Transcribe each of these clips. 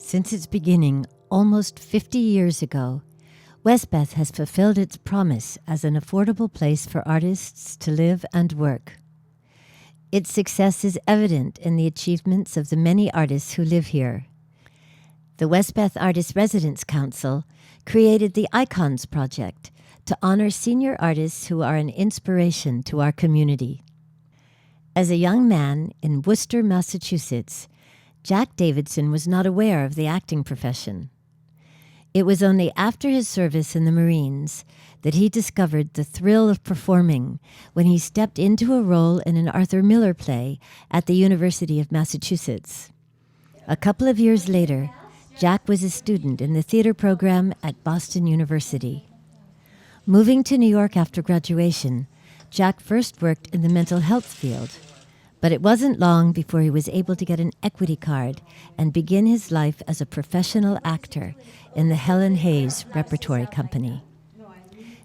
Since its beginning almost 50 years ago, Westbeth has fulfilled its promise as an affordable place for artists to live and work. Its success is evident in the achievements of the many artists who live here. The Westbeth Artist Residence Council created the Icons Project to honor senior artists who are an inspiration to our community. As a young man in Worcester, Massachusetts, Jack Davidson was not aware of the acting profession. It was only after his service in the Marines that he discovered the thrill of performing when he stepped into a role in an Arthur Miller play at the University of Massachusetts. A couple of years later, Jack was a student in the theater program at Boston University. Moving to New York after graduation, Jack first worked in the mental health field, but it wasn't long before he was able to get an equity card and begin his life as a professional actor in the Helen Hayes Repertory Company.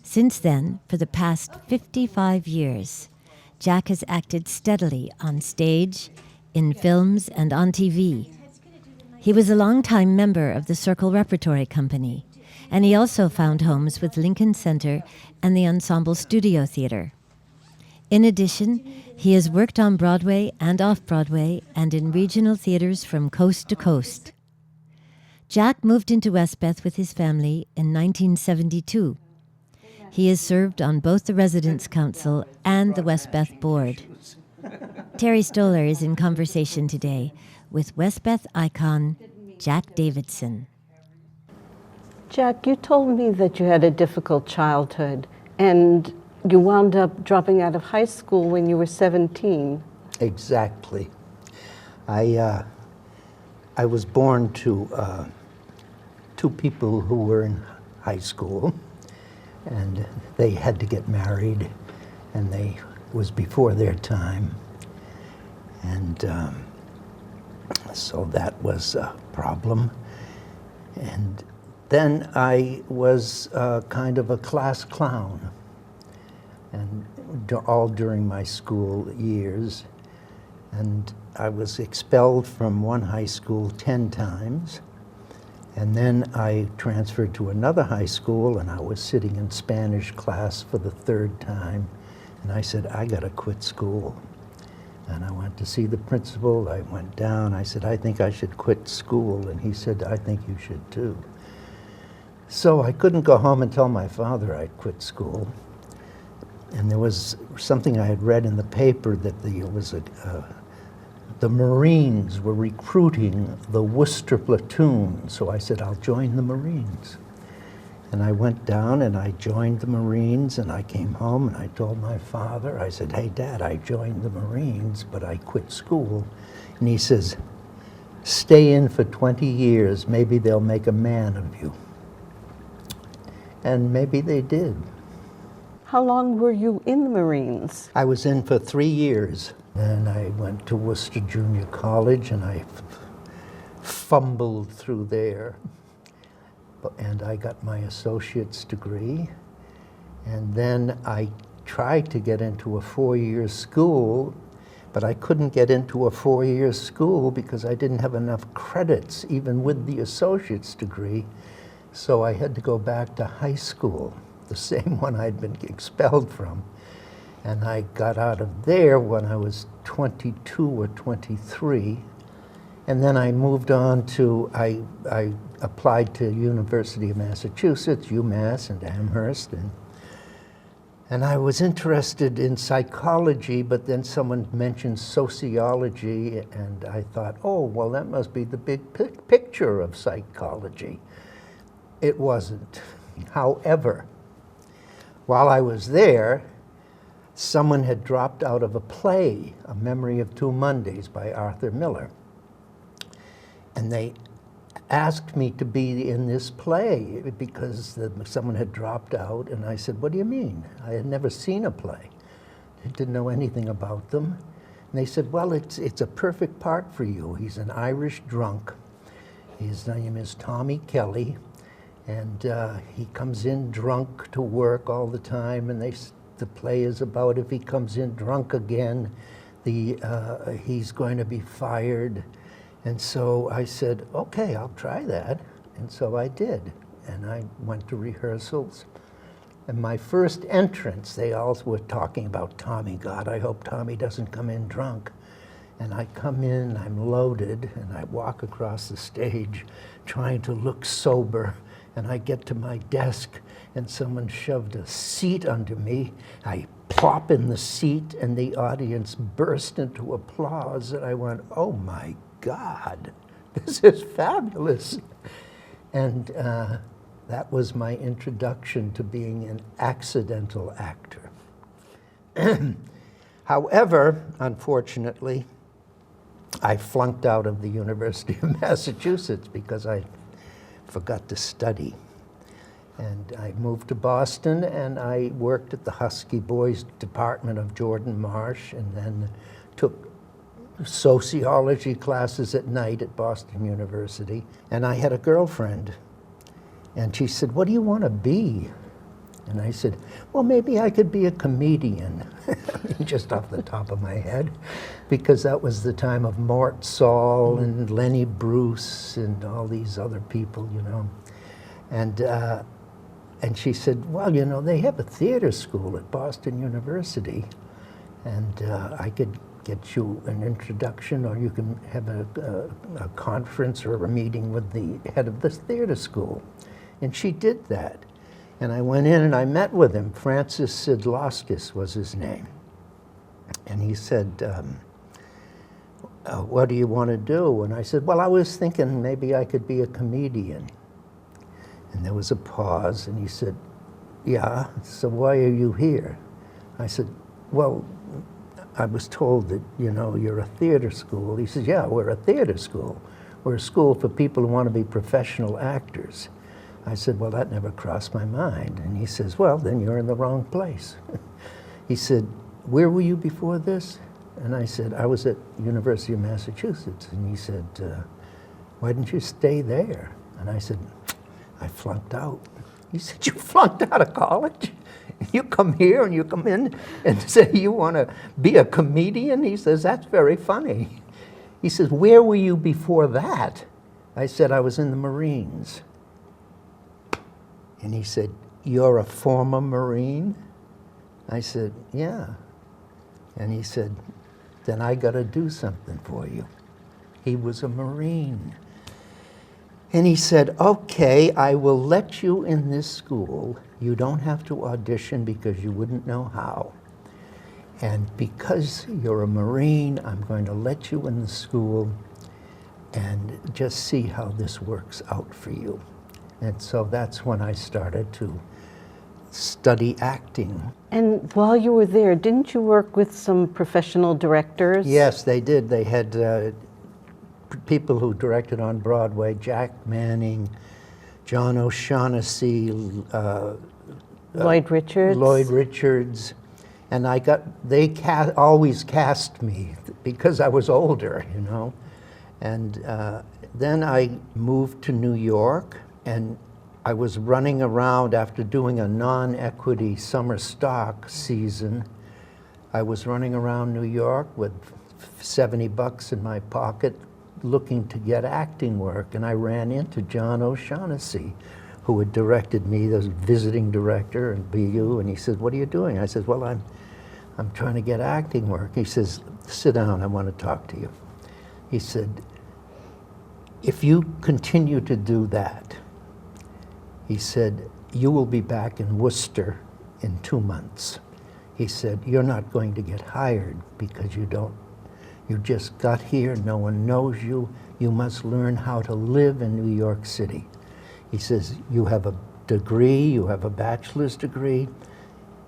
Since then, for the past 55 years, Jack has acted steadily on stage, in films, and on TV. He was a longtime member of the Circle Repertory Company, and he also found homes with Lincoln Center and the Ensemble Studio Theater. In addition, he has worked on Broadway and off-Broadway and in regional theaters from coast to coast. Jack moved into Westbeth with his family in 1972. He has served on both the Residence Council and the Westbeth Board. Terry Stoller is in conversation today with Westbeth icon Jack Davidson. Jack, you told me that you had a difficult childhood and you wound up dropping out of high school when you were 17. Exactly. I was born to two people who were in high school, and they had to get married, and it was before their time. And so that was a problem. And then I was kind of a class clown, and all during my school years. And I was expelled from one high school 10 times. And then I transferred to another high school, and I was sitting in Spanish class for the 3rd time. And I said, I gotta quit school. And I went to see the principal. I went down. I said, I think I should quit school. And he said, I think you should too. So I couldn't go home and tell my father I'd quit school. And there was something I had read in the paper that the Marines were recruiting the Worcester platoon. So I said, I'll join the Marines. And I went down and I joined the Marines, and I came home and I told my father, I said, hey, Dad, I joined the Marines, but I quit school. And he says, stay in for 20 years, maybe they'll make a man of you. And maybe they did. How long were you in the Marines? I was in for 3 years. And I went to Worcester Junior College, and I fumbled through there. And I got my associate's degree. And then I tried to get into a 4-year school, but I couldn't get into a 4-year school because I didn't have enough credits, even with the associate's degree. So I had to go back to high school, the same one I'd been expelled from. And I got out of there when I was 22 or 23. And then I moved on to, I applied to University of Massachusetts, UMass, and Amherst. And I was interested in psychology, but then someone mentioned sociology, and I thought, oh, well, that must be the big picture of psychology. It wasn't. However, while I was there, someone had dropped out of a play, A Memory of Two Mondays by Arthur Miller. And they asked me to be in this play because someone had dropped out. And I said, what do you mean? I had never seen a play. I didn't know anything about them. And they said, well, it's a perfect part for you. He's an Irish drunk. His name is Tommy Kelly. And he comes in drunk to work all the time, and the play is about if he comes in drunk again, he's going to be fired. And so I said, okay, I'll try that. And so I did. And I went to rehearsals. And my first entrance, they all were talking about Tommy. God, I hope Tommy doesn't come in drunk. And I come in, I'm loaded, and I walk across the stage trying to look sober. And I get to my desk, and someone shoved a seat under me. I plop in the seat, and the audience burst into applause. And I went, oh my God, this is fabulous. And that was my introduction to being an accidental actor. However, unfortunately, I flunked out of the University of Massachusetts because I forgot to study. And I moved to Boston, and I worked at the Husky Boys Department of Jordan Marsh, and then took sociology classes at night at Boston University. And I had a girlfriend, and she said, what do you want to be? And I said, well, maybe I could be a comedian, just off the top of my head, because that was the time of Mort Saul and Lenny Bruce and all these other people, you know. And she said, well, you know, they have a theater school at Boston University, and I could get you an introduction, or you can have a conference or a meeting with the head of this theater school. And she did that. And I went in and I met with him. Francis Sidlowskis was his name. And he said, what do you want to do? And I said, well, I was thinking maybe I could be a comedian. And there was a pause, and he said, yeah, so why are you here? I said, well, I was told that, you know, you're a theater school. He says, yeah, we're a theater school. We're a school for people who want to be professional actors. I said, well, that never crossed my mind. And he says, well, then you're in the wrong place. He said, where were you before this? And I said, I was at University of Massachusetts. And he said, why didn't you stay there? And I said, I flunked out. He said, you flunked out of college? You come here and you come in and say you want to be a comedian? He says, that's very funny. He says, where were you before that? I said, I was in the Marines. And he said, you're a former Marine? I said, yeah. And he said, then I got to do something for you. He was a Marine. And he said, okay, I will let you in this school. You don't have to audition because you wouldn't know how. And because you're a Marine, I'm going to let you in the school and just see how this works out for you. And so that's when I started to study acting. And while you were there, didn't you work with some professional directors? Yes, they did. They had people who directed on Broadway, Jack Manning, John O'Shaughnessy, Lloyd Richards. Lloyd Richards. And they always cast me because I was older, you know. And then I moved to New York, and I was running around after doing a non-equity summer stock season. I was running around New York with $70 in my pocket looking to get acting work, and I ran into John O'Shaughnessy, who had directed me, the visiting director in BU, and he said, what are you doing? I said, well, I'm trying to get acting work. He says, sit down, I want to talk to you. He said, if you continue to do that, he said, you will be back in Worcester in 2 months. He said, you're not going to get hired because you just got here, no one knows you. You must learn how to live in New York City. He says, you have a degree, you have a bachelor's degree,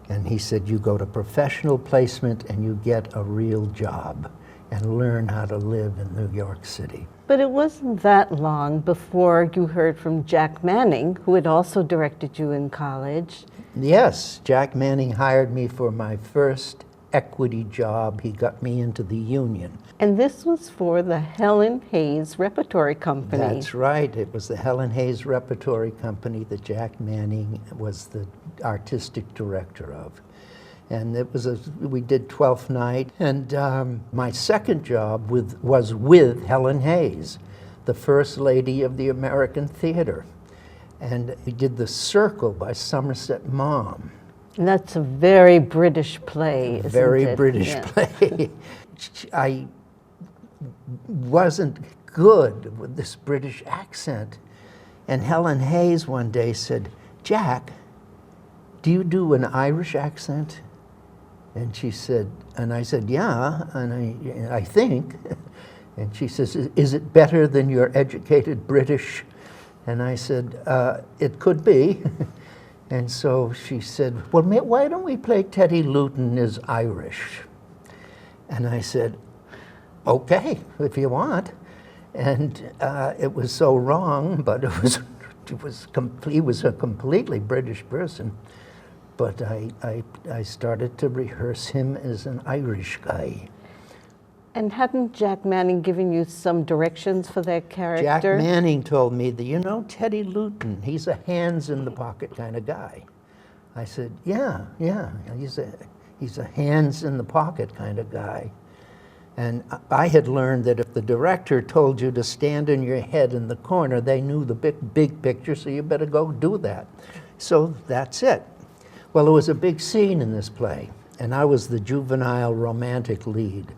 and he said, you go to professional placement and you get a real job and learn how to live in New York City. But it wasn't that long before you heard from Jack Manning, who had also directed you in college. Yes, Jack Manning hired me for my first equity job. He got me into the union. And this was for the Helen Hayes Repertory Company. That's right. It was the Helen Hayes Repertory Company that Jack Manning was the artistic director of. And we did 12th Night. And my second job was with Helen Hayes, the First Lady of the American Theater. And we did The Circle by Somerset Maugham. And that's a very British play, isn't it? Very British play. I wasn't good with this British accent. And Helen Hayes one day said, "Jack, do you do an Irish accent?" And she said, and I said, "Yeah," and I think. And she says, "Is it better than your educated British?" And I said, "It could be." And so she said, "Well, why don't we play Teddy Luton is Irish?" And I said, "Okay, if you want." And it was so wrong, but he was a completely British person. But I started to rehearse him as an Irish guy. And hadn't Jack Manning given you some directions for that character? Jack Manning told me that, "You know, Teddy Luton, he's a hands-in-the-pocket kind of guy." I said, yeah, he's a hands-in-the-pocket kind of guy. And I had learned that if the director told you to stand on your head in the corner, they knew the big picture, so you better go do that. So that's it. Well, there was a big scene in this play, and I was the juvenile romantic lead.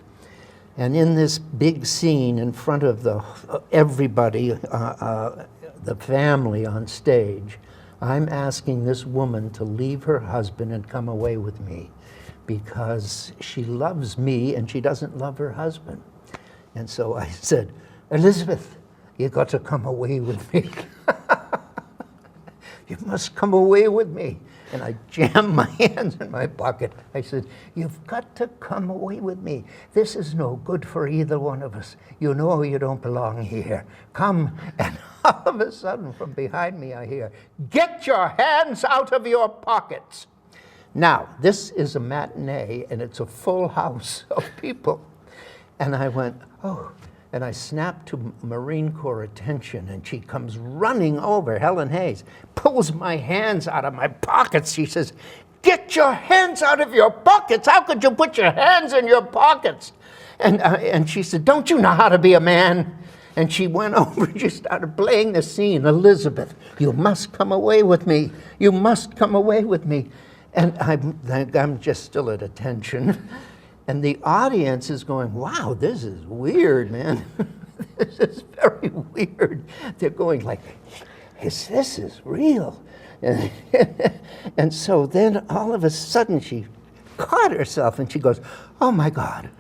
And in this big scene in front of everybody, the family on stage, I'm asking this woman to leave her husband and come away with me because she loves me and she doesn't love her husband. And so I said, "Elizabeth, you got to come away with me." "You must come away with me." And I jammed my hands in my pocket. I said, "You've got to come away with me. This is no good for either one of us. You know you don't belong here. Come." And all of a sudden, from behind me, I hear, "Get your hands out of your pockets." Now, this is a matinee, and it's a full house of people. And I went, "Oh." And I snapped to Marine Corps attention, and she comes running over, Helen Hayes, pulls my hands out of my pockets. She says, "Get your hands out of your pockets. How could you put your hands in your pockets?" And she said, "Don't you know how to be a man?" And she went over and she started playing the scene. "Elizabeth, you must come away with me. You must come away with me." And I'm just still at attention. And the audience is going, "Wow, this is weird, man." This is very weird. They're going like, this is real. And so then all of a sudden she caught herself and she goes, "Oh my God,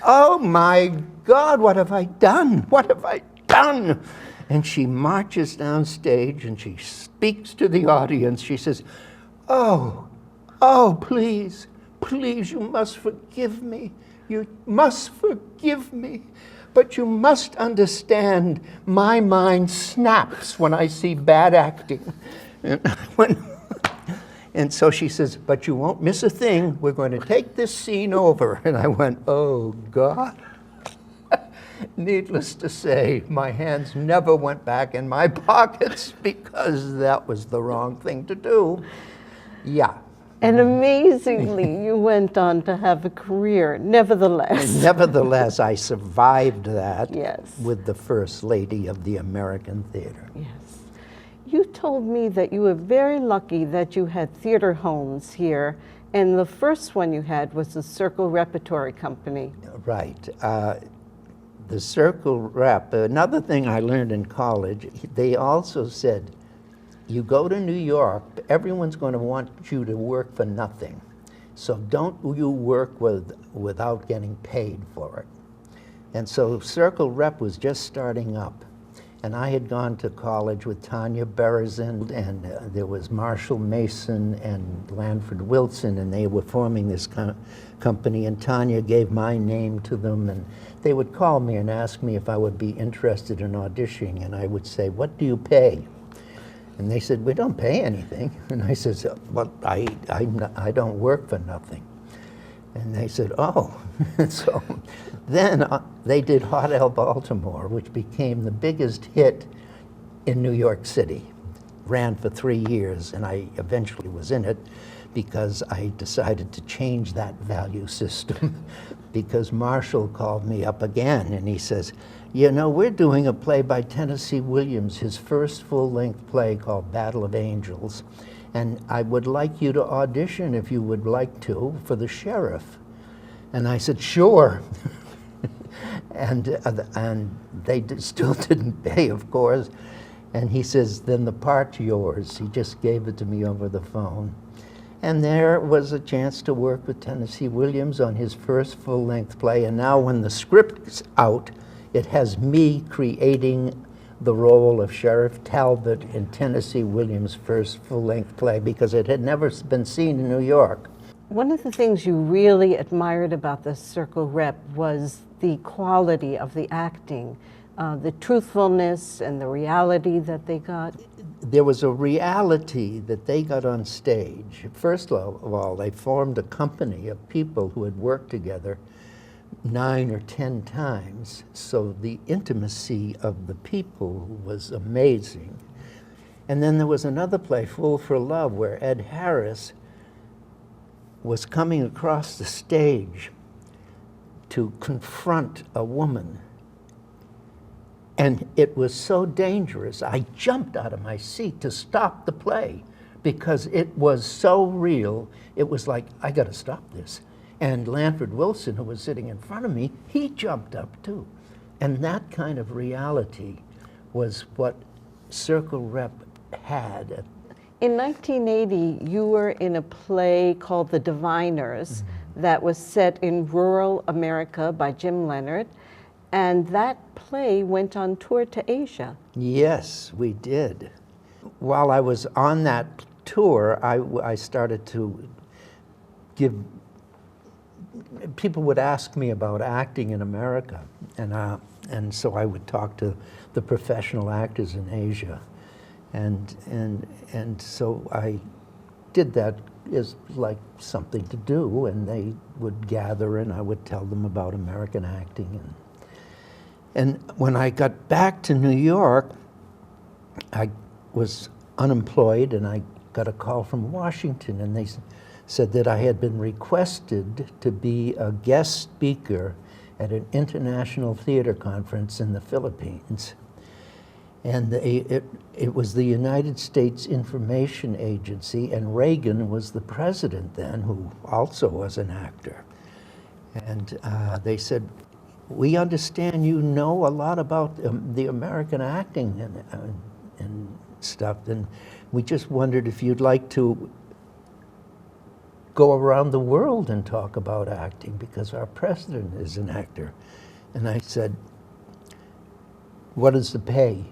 oh my God, what have I done? What have I done?" And she marches down stage and she speaks to the audience. She says, oh, please, please, you must forgive me. You must forgive me. But you must understand, my mind snaps when I see bad acting." And so she says, "But you won't miss a thing. We're going to take this scene over." And I went, "Oh, God." Needless to say, my hands never went back in my pockets because that was the wrong thing to do. Yeah. And amazingly, you went on to have a career, nevertheless. And nevertheless, I survived that. Yes. With the First Lady of the American Theater. Yes. You told me that you were very lucky that you had theater homes here, and the first one you had was the Circle Repertory Company. Right. The Circle Rep, another thing I learned in college, they also said, you go to New York, everyone's going to want you to work for nothing. So don't you work without getting paid for it. And so Circle Rep was just starting up. And I had gone to college with Tanya Berezin, and there was Marshall Mason and Lanford Wilson, and they were forming this company, and Tanya gave my name to them, and they would call me and ask me if I would be interested in auditioning, and I would say, "What do you pay?" And they said, "We don't pay anything." And I said, "Well, I don't work for nothing." And they said, "Oh." So then they did Hotel Baltimore, which became the biggest hit in New York City. ran for 3 years, and I eventually was in it because I decided to change that value system because Marshall called me up again and he says, you know, we're doing a play by Tennessee Williams, his first full-length play called Battle of Angels, and I would like you to audition, if you would like to, for the sheriff. And I said, sure. and they still didn't pay, of course. And he says, then the part's yours. He just gave it to me over the phone. And there was a chance to work with Tennessee Williams on his first full-length play. And now when the script's out, it has me creating the role of Sheriff Talbot in Tennessee Williams' first full-length play because it had never been seen in New York. One of the things you really admired about the Circle Rep was the quality of the acting, the truthfulness and the reality that they got. There was a reality that they got on stage. First of all, they formed a company of people who had worked together 9 or 10 times, so the intimacy of the people was amazing. And then there was another play, Fool for Love, where Ed Harris was coming across the stage to confront a woman. And it was so dangerous, I jumped out of my seat to stop the play because it was so real. It was like, I gotta stop this. And Lanford Wilson, who was sitting in front of me, he jumped up too. And that kind of reality was what Circle Rep had. In 1980, you were in a play called The Diviners that was set in rural America by Jim Leonard, and that play went on tour to Asia. Yes, we did. While I was on that tour, I started to give, people would ask me about acting in America, and so I would talk to the professional actors in Asia. And so I did that as like something to do, and they would gather and I would tell them about American acting. And when I got back to New York, I was unemployed and I got a call from Washington, and they said that I had been requested to be a guest speaker at an international theater conference in the Philippines. And it was the United States Information Agency, and Reagan was the president then, who also was an actor. And they said, we understand you know a lot about the American acting and stuff, and we just wondered if you'd like to go around the world and talk about acting, because our president is an actor. And I said, what is the pay?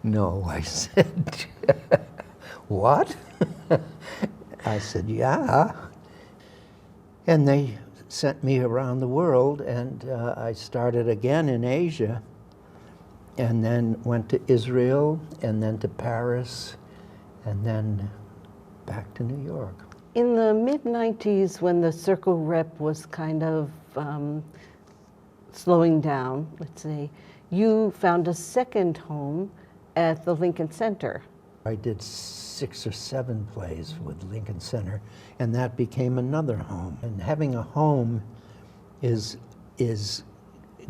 No, I said. What? I said, yeah. And they sent me around the world, and I started again in Asia, and then went to Israel, and then to Paris, and then back to New York. In the mid-90s, when the Circle Rep was kind of slowing down, let's say, you found a second home at the Lincoln Center. I did 6 or 7 plays with Lincoln Center, and that became another home. And having a home is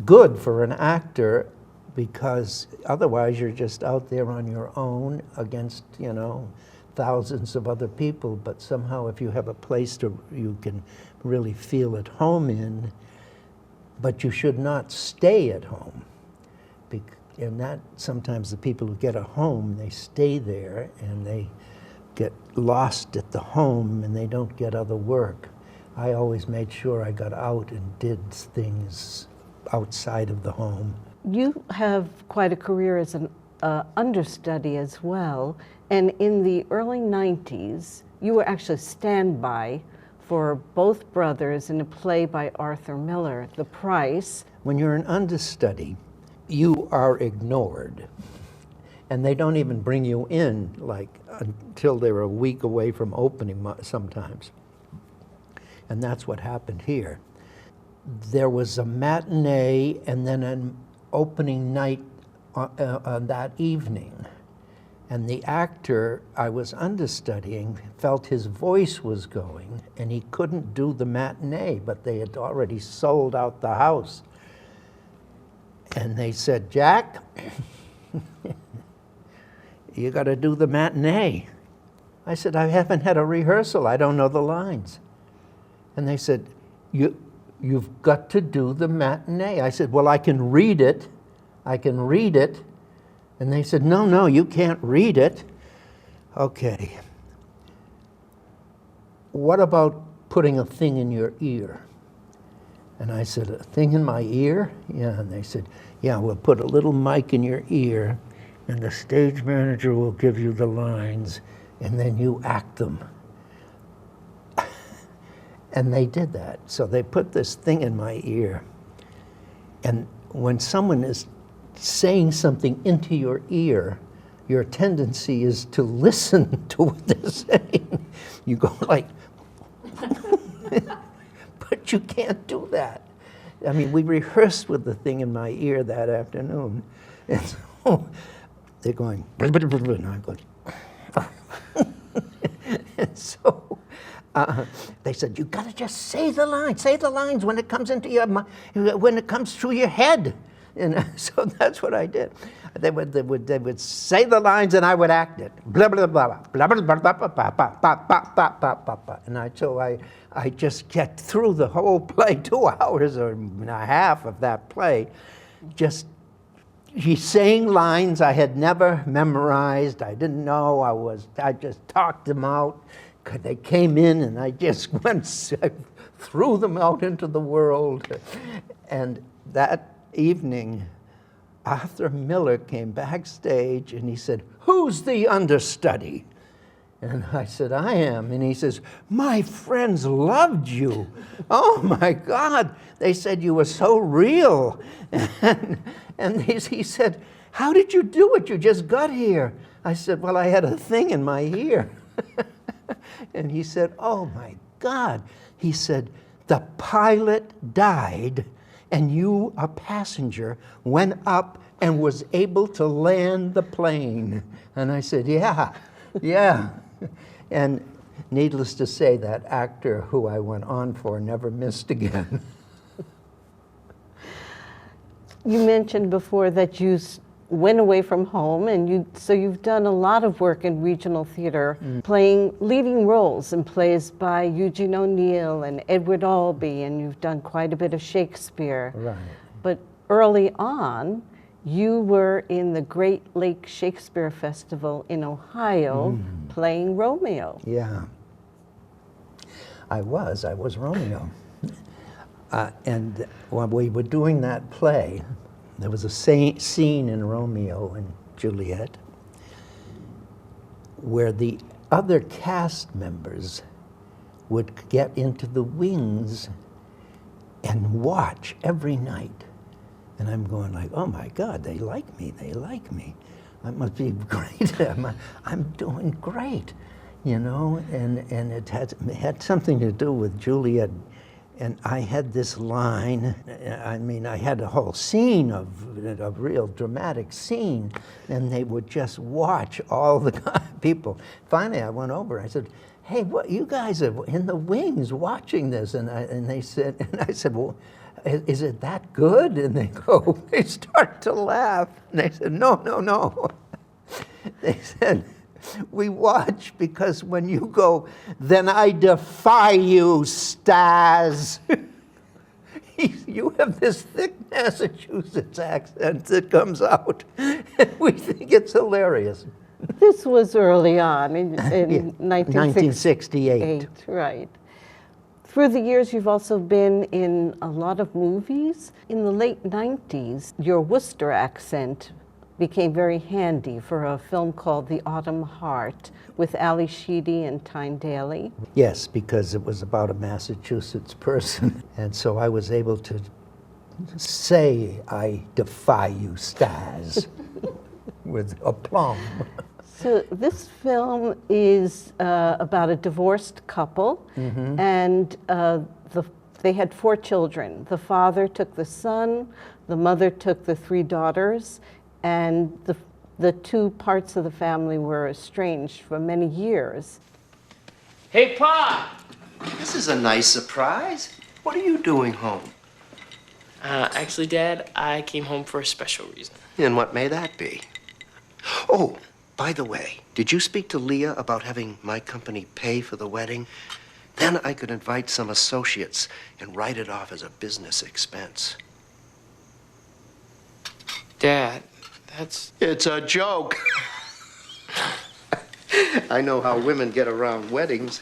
good for an actor, because otherwise you're just out there on your own against, you know, thousands of other people. But somehow if you have a place you can really feel at home in, but you should not stay at home. And that sometimes the people who get a home, they stay there and they get lost at the home and they don't get other work. I always made sure I got out and did things outside of the home. You have quite a career as an understudy as well, and in the early 90s, you were actually standby for both brothers in a play by Arthur Miller, The Price. When you're an understudy, you are ignored, and they don't even bring you in like until they're a week away from opening sometimes. And that's what happened here. There was a matinee and then an opening night on that evening, And the actor I was understudying felt his voice was going, and he couldn't do the matinee, but they had already sold out the house. And they said, Jack, you got to do the matinee. I said, I haven't had a rehearsal. I don't know the lines. And they said, you've got to do the matinee. I said, well, I can read it. I can read it. And they said, no, you can't read it. Okay. What about putting a thing in your ear? And I said, a thing in my ear? Yeah. And they said, yeah, we'll put a little mic in your ear, and the stage manager will give you the lines, and then you act them. And they did that. So they put this thing in my ear. And when someone is saying something into your ear, your tendency is to listen to what they're saying. You go like, but you can't do that. I mean, we rehearsed with the thing in my ear that afternoon. And so they're going, and I'm going, and so they said, you gotta just say the lines when it comes into your mind, when it comes through your head. And so that's what I did. They would say the lines and I would act it. Blah blah blah blah blah blah blah blah blah blah blah blah. And so I just get through the whole play, 2 hours or a half of that play, just he's saying lines I had never memorized. I didn't know. I just talked them out. They came in and I just threw them out into the world. And that evening, Arthur Miller came backstage and he said, who's the understudy? And I said, I am. And he says, my friends loved you. Oh my God. They said you were so real. And he said, how did you do it? You just got here. I said, well, I had a thing in my ear. And he said, oh my God. He said, the pilot died and you, a passenger, went up and was able to land the plane. And I said, yeah. And needless to say, that actor who I went on for never missed again. You mentioned before that you went away from home, and so you've done a lot of work in regional theater, playing leading roles in plays by Eugene O'Neill and Edward Albee, and you've done quite a bit of Shakespeare. Right. But early on, you were in the Great Lake Shakespeare Festival in Ohio playing Romeo. Yeah. I was Romeo. And when we were doing that play, there was a scene in Romeo and Juliet where the other cast members would get into the wings and watch every night. And I'm going like, oh my God, they like me. I must be great. I'm doing great, you know? And it had something to do with Juliet. And I had this line, I mean, I had a whole scene of a real dramatic scene, and they would just watch all the people. Finally, I went over, I said, hey, what, you guys are in the wings watching this. And I said, well, is it that good? And they start to laugh. And they said, no. They said, we watch because when you go, then I defy you, Stas. You have this thick Massachusetts accent that comes out, and we think it's hilarious. This was early on in 1968. Right. Through the years, you've also been in a lot of movies. In the late 90s, your Worcester accent became very handy for a film called The Autumn Heart with Ali Sheedy and Tyne Daly. Yes, because it was about a Massachusetts person. And so I was able to say, I defy you, Stas, with aplomb. So this film is about a divorced couple, and they had 4 children. The father took the son, the mother took the 3 daughters, and the two parts of the family were estranged for many years. Hey, Pa! This is a nice surprise. What are you doing home? Actually, Dad, I came home for a special reason. And what may that be? Oh, by the way, did you speak to Leah about having my company pay for the wedding? Then I could invite some associates and write it off as a business expense. Dad, that's... It's a joke. I know how women get around weddings.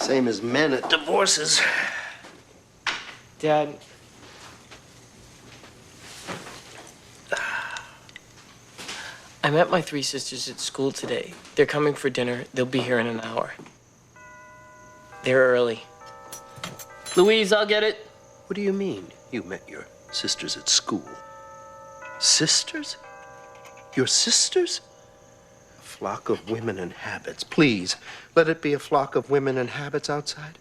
Same as men at divorces. Dad... I met my three sisters at school today. They're coming for dinner. They'll be here in an hour. They're early. Louise, I'll get it. What do you mean, you met your sisters at school? Sisters? Your sisters? A flock of women in habits. Please, let it be a flock of women in habits outside.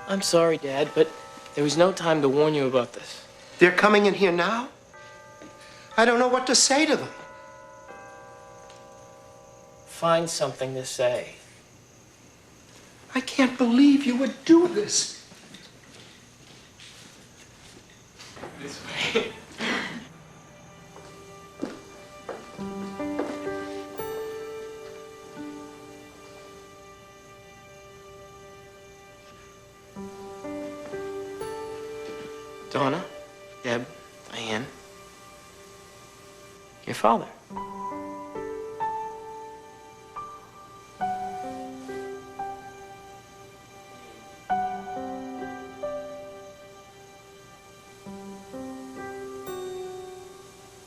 I'm sorry, Dad, but there was no time to warn you about this. They're coming in here now? I don't know what to say to them. Find something to say. I can't believe you would do this. This way. Donna, Deb, Diane, your father.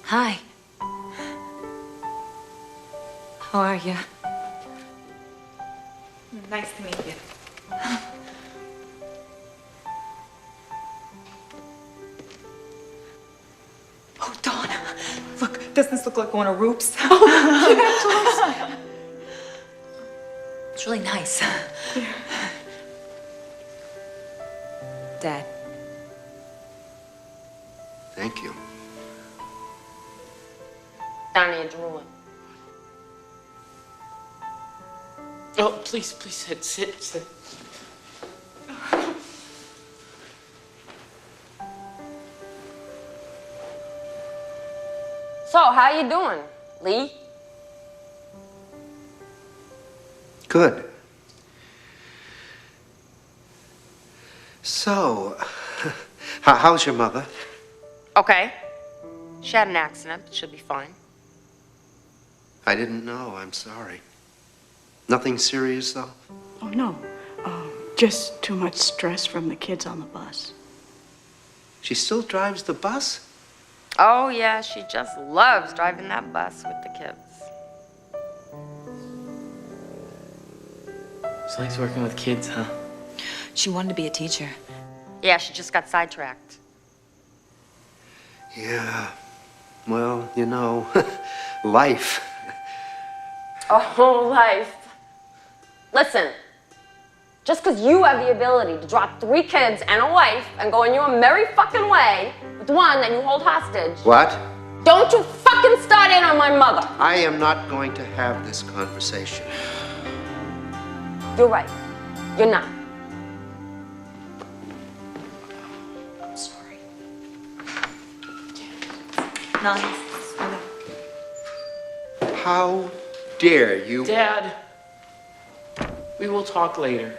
Hi. How are you? Nice to meet you. Oh, Donna, look, doesn't this look like one of Rupe's? It's really nice. Dad. Thank you. Donna, you're drooling. Oh, please, please sit. So, how you doing, Lee? Good. So, how's your mother? Okay. She had an accident, but she'll be fine. I didn't know. I'm sorry. Nothing serious, though? Oh, no. Just too much stress from the kids on the bus. She still drives the bus? Oh, yeah, she just loves driving that bus with the kids. She likes working with kids, huh? She wanted to be a teacher. Yeah, she just got sidetracked. Yeah. Well, you know, life. Oh, life. Listen, just because you have the ability to drop 3 kids and a wife and go on your merry fucking way with one that you hold hostage. What? Don't you fucking start in on my mother. I am not going to have this conversation. You're right. You're not. I'm sorry. Nice. How dare you? Dad, we will talk later.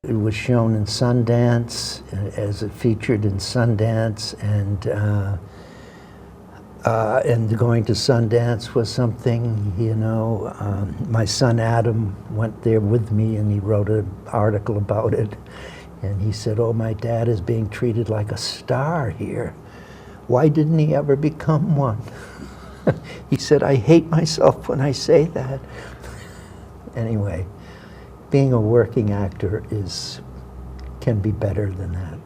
It was shown in Sundance, as it featured in Sundance, and going to Sundance was something, you know. My son Adam went there with me, and he wrote an article about it. And he said, "Oh, my dad is being treated like a star here. Why didn't he ever become one?" He said, "I hate myself when I say that." Anyway, being a working actor can be better than that.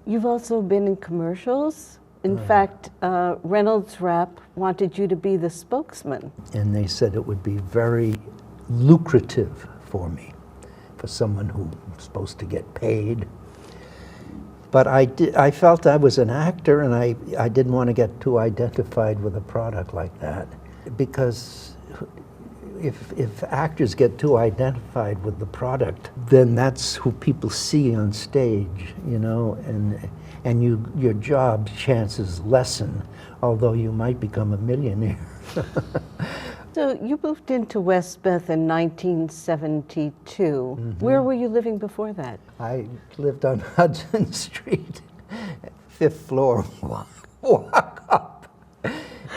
You've also been in commercials. In fact, Reynolds Wrap wanted you to be the spokesman. And they said it would be very lucrative for me, for someone who's supposed to get paid. But I felt I was an actor, and I didn't want to get too identified with a product like that, because if actors get too identified with the product, then that's who people see on stage, you know, and your job chances lessen, although you might become a millionaire. So you moved into Westbeth in 1972. Mm-hmm. Where were you living before that? I lived on Hudson Street, 5th floor, walk up.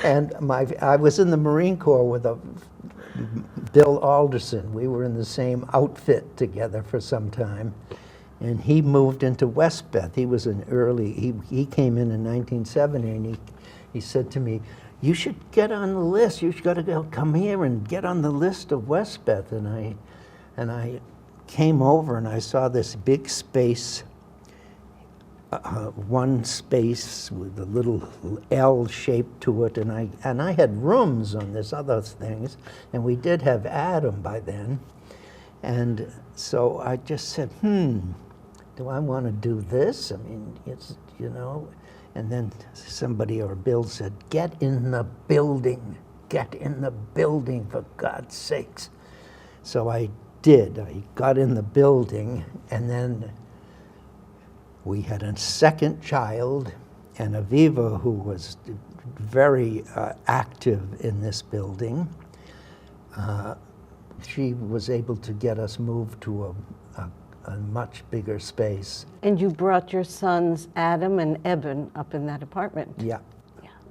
And I was in the Marine Corps with Bill Alderson. We were in the same outfit together for some time. And he moved into Westbeth. He was an early, he came in 1970, and he said to me, "You should get on the list. You should come here and get on the list of Westbeth." And I came over and I saw this big space, one space with a little L shape to it, and I had rooms on this other things, and we did have Adam by then. And so I just said, do I want to do this? I mean, it's, you know. And then somebody or Bill said, "Get in the building. Get in the building, for God's sakes." So I did. I got in the building, and then we had a second child, and Aviva, who was very active in this building, she was able to get us moved to a much bigger space. And you brought your sons, Adam and Eben, up in that apartment. Yeah.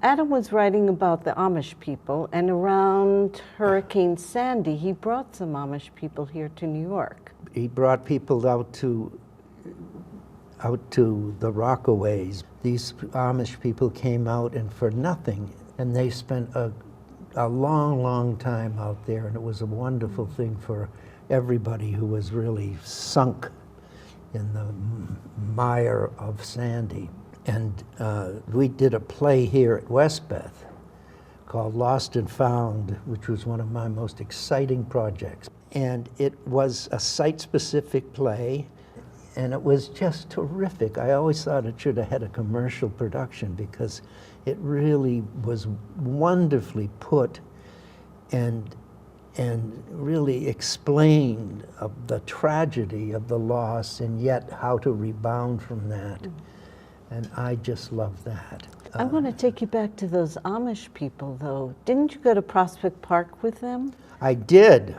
Adam was writing about the Amish people, and around Hurricane Sandy, he brought some Amish people here to New York. He brought people out to the Rockaways. These Amish people came out, and for nothing, and they spent a long, long time out there, and it was a wonderful thing for everybody who was really sunk in the mire of Sandy. And we did a play here at Westbeth called Lost and Found, which was one of my most exciting projects. And it was a site-specific play, and it was just terrific. I always thought it should have had a commercial production, because it really was wonderfully put and really explained the tragedy of the loss, and yet how to rebound from that. And I just love that. I want to take you back to those Amish people, though. Didn't you go to Prospect Park with them? I did.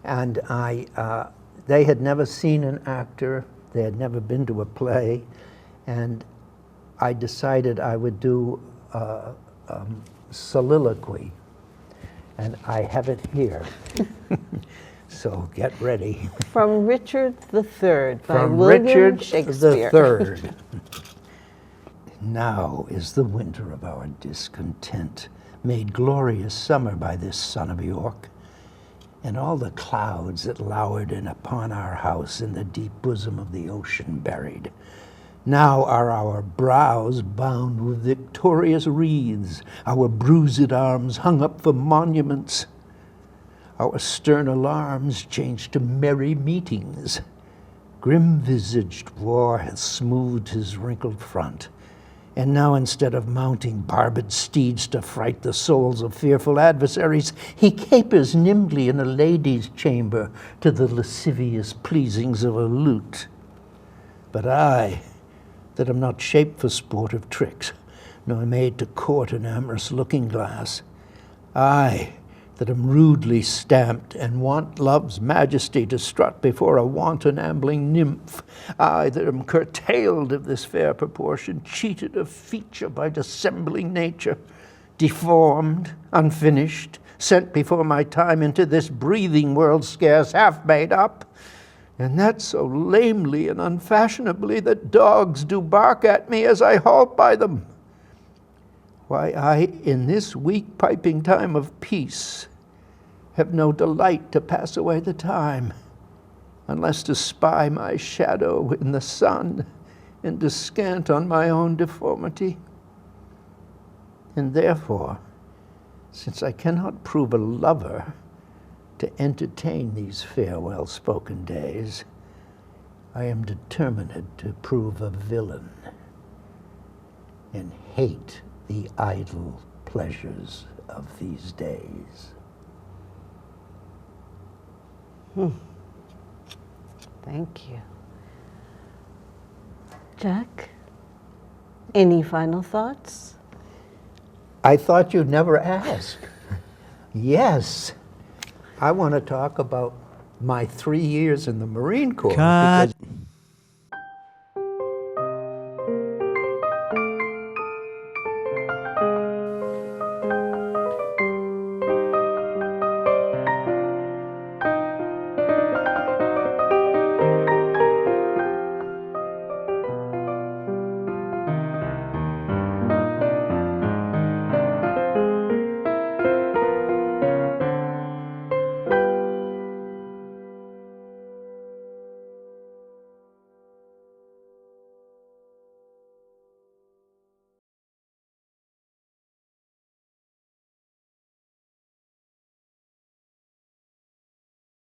And they had never seen an actor. They had never been to a play. And I decided I would do soliloquy. And I have it here. So get ready. From Richard III by From William Richard Shakespeare. III. Now is the winter of our discontent, made glorious summer by this son of York, and all the clouds that lowered in upon our house in the deep bosom of the ocean buried. Now are our brows bound with victorious wreaths, our bruised arms hung up for monuments. Our stern alarms changed to merry meetings. Grim-visaged war hath smoothed his wrinkled front, and now instead of mounting barbed steeds to fright the souls of fearful adversaries, he capers nimbly in a lady's chamber to the lascivious pleasings of a lute. But I, that am not shaped for sportive tricks, nor made to court an amorous looking-glass, I, that am rudely stamped and want love's majesty to strut before a wanton ambling nymph, I that am curtailed of this fair proportion, cheated of feature by dissembling nature, deformed, unfinished, sent before my time into this breathing world scarce half made up, and that so lamely and unfashionably that dogs do bark at me as I halt by them. Why, I, in this weak piping time of peace, have no delight to pass away the time, unless to spy my shadow in the sun and descant on my own deformity. And therefore, since I cannot prove a lover to entertain these farewell spoken days, I am determined to prove a villain and hate the idle pleasures of these days. Thank you. Jack, any final thoughts? I thought you'd never ask. Yes. I want to talk about my 3 years in the Marine Corps. Cut. because